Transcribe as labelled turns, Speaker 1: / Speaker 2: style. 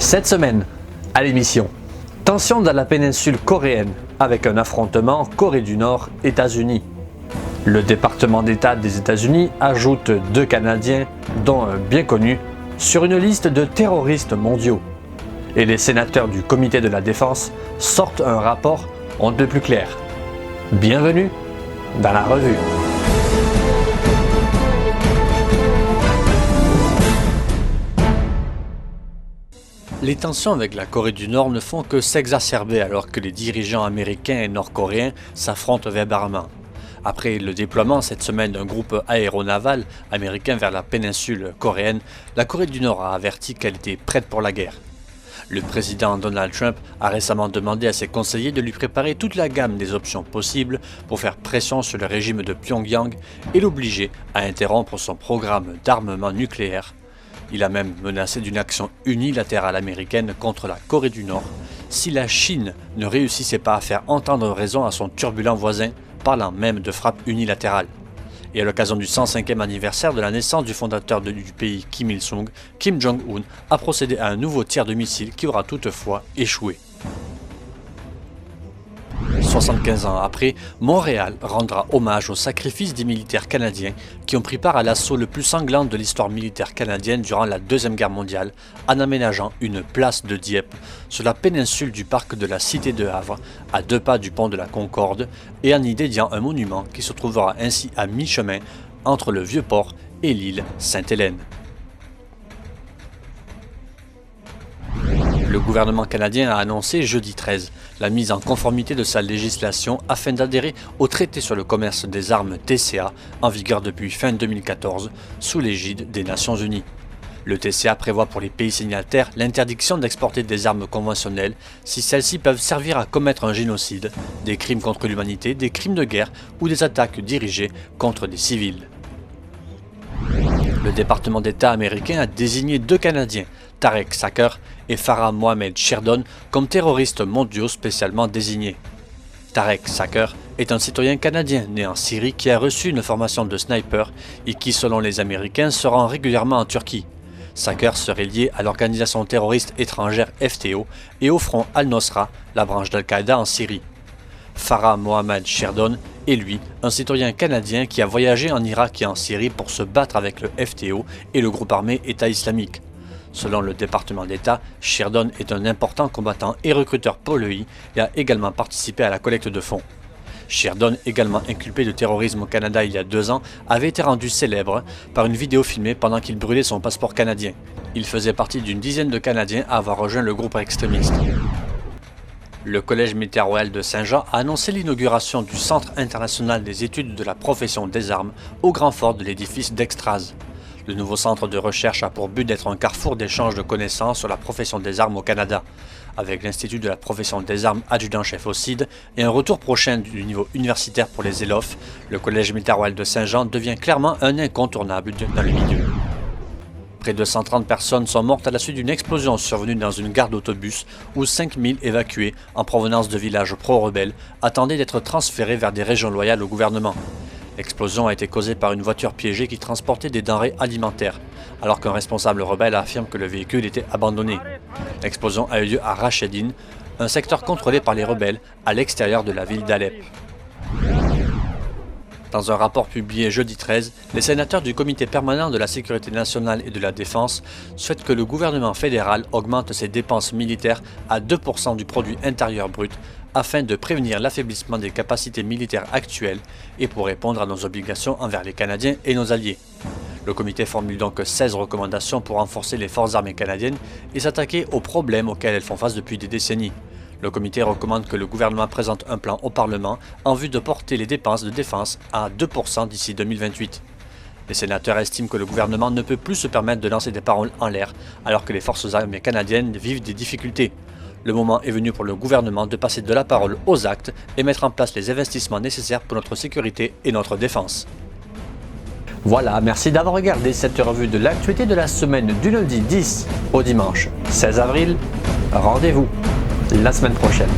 Speaker 1: Cette semaine, à l'émission, tension dans la péninsule coréenne avec un affrontement Corée du Nord-États-Unis. Le département d'État des États-Unis ajoute 2 Canadiens, dont un bien connu, sur une liste de terroristes mondiaux. Et les sénateurs du Comité de la Défense sortent un rapport on ne peut plus clair. Bienvenue dans la revue. Les tensions avec la Corée du Nord ne font que s'exacerber alors que les dirigeants américains et nord-coréens s'affrontent verbalement. Après le déploiement cette semaine d'un groupe aéronaval américain vers la péninsule coréenne, la Corée du Nord a averti qu'elle était prête pour la guerre. Le président Donald Trump a récemment demandé à ses conseillers de lui préparer toute la gamme des options possibles pour faire pression sur le régime de Pyongyang et l'obliger à interrompre son programme d'armement nucléaire. Il a même menacé d'une action unilatérale américaine contre la Corée du Nord si la Chine ne réussissait pas à faire entendre raison à son turbulent voisin, parlant même de frappe unilatérale. Et à l'occasion du 105e anniversaire de la naissance du fondateur du pays Kim Il-sung, Kim Jong-un a procédé à un nouveau tir de missile qui aura toutefois échoué. 75 ans après, Montréal rendra hommage au sacrifice des militaires canadiens qui ont pris part à l'assaut le plus sanglant de l'histoire militaire canadienne durant la Deuxième Guerre mondiale en aménageant une place de Dieppe sur la péninsule du parc de la Cité de Havre, à 2 pas du pont de la Concorde, et en y dédiant un monument qui se trouvera ainsi à mi-chemin entre le Vieux-Port et l'île Sainte-Hélène. Le gouvernement canadien a annoncé jeudi 13 la mise en conformité de sa législation afin d'adhérer au traité sur le commerce des armes TCA en vigueur depuis fin 2014 sous l'égide des Nations Unies. Le TCA prévoit pour les pays signataires l'interdiction d'exporter des armes conventionnelles si celles-ci peuvent servir à commettre un génocide, des crimes contre l'humanité, des crimes de guerre ou des attaques dirigées contre des civils. Le département d'État américain a désigné 2 Canadiens, Tarek Saker et Farah Mohamed Sherdon, comme terroristes mondiaux spécialement désignés. Tarek Saker est un citoyen canadien né en Syrie qui a reçu une formation de sniper et qui, selon les Américains, se rend régulièrement en Turquie. Saker serait lié à l'organisation terroriste étrangère FTO et au front Al-Nosra, la branche d'Al-Qaïda en Syrie. Farah Mohamed Sherdon est lui un citoyen canadien qui a voyagé en Irak et en Syrie pour se battre avec le FTO et le groupe armé État islamique. Selon le département d'État, Sherdon est un important combattant et recruteur polonais et a également participé à la collecte de fonds. Sherdon, également inculpé de terrorisme au Canada il y a 2 ans, avait été rendu célèbre par une vidéo filmée pendant qu'il brûlait son passeport canadien. Il faisait partie d'une dizaine de Canadiens à avoir rejoint le groupe extrémiste. Le Collège militaire royal de Saint-Jean a annoncé l'inauguration du Centre international des études de la profession des armes au grand fort de l'édifice d'Extraz. Le nouveau centre de recherche a pour but d'être un carrefour d'échange de connaissances sur la profession des armes au Canada, avec l'Institut de la profession des armes adjudant-chef au CID et un retour prochain du niveau universitaire pour les ELOF. Le Collège militaire royal de Saint-Jean devient clairement un incontournable dans le milieu. Près de 130 personnes sont mortes à la suite d'une explosion survenue dans une gare d'autobus où 5000 évacués en provenance de villages pro-rebelles attendaient d'être transférés vers des régions loyales au gouvernement. L'explosion a été causée par une voiture piégée qui transportait des denrées alimentaires, alors qu'un responsable rebelle affirme que le véhicule était abandonné. L'explosion a eu lieu à Rachedine, un secteur contrôlé par les rebelles à l'extérieur de la ville d'Alep. Dans un rapport publié jeudi 13, les sénateurs du Comité permanent de la sécurité nationale et de la défense souhaitent que le gouvernement fédéral augmente ses dépenses militaires à 2% du produit intérieur brut afin de prévenir l'affaiblissement des capacités militaires actuelles et pour répondre à nos obligations envers les Canadiens et nos alliés. Le comité formule donc 16 recommandations pour renforcer les forces armées canadiennes et s'attaquer aux problèmes auxquels elles font face depuis des décennies. Le comité recommande que le gouvernement présente un plan au Parlement en vue de porter les dépenses de défense à 2% d'ici 2028. Les sénateurs estiment que le gouvernement ne peut plus se permettre de lancer des paroles en l'air alors que les forces armées canadiennes vivent des difficultés. Le moment est venu pour le gouvernement de passer de la parole aux actes et mettre en place les investissements nécessaires pour notre sécurité et notre défense. Voilà, merci d'avoir regardé cette revue de l'actualité de la semaine du lundi 10 au dimanche 16 avril. Rendez-vous la semaine prochaine.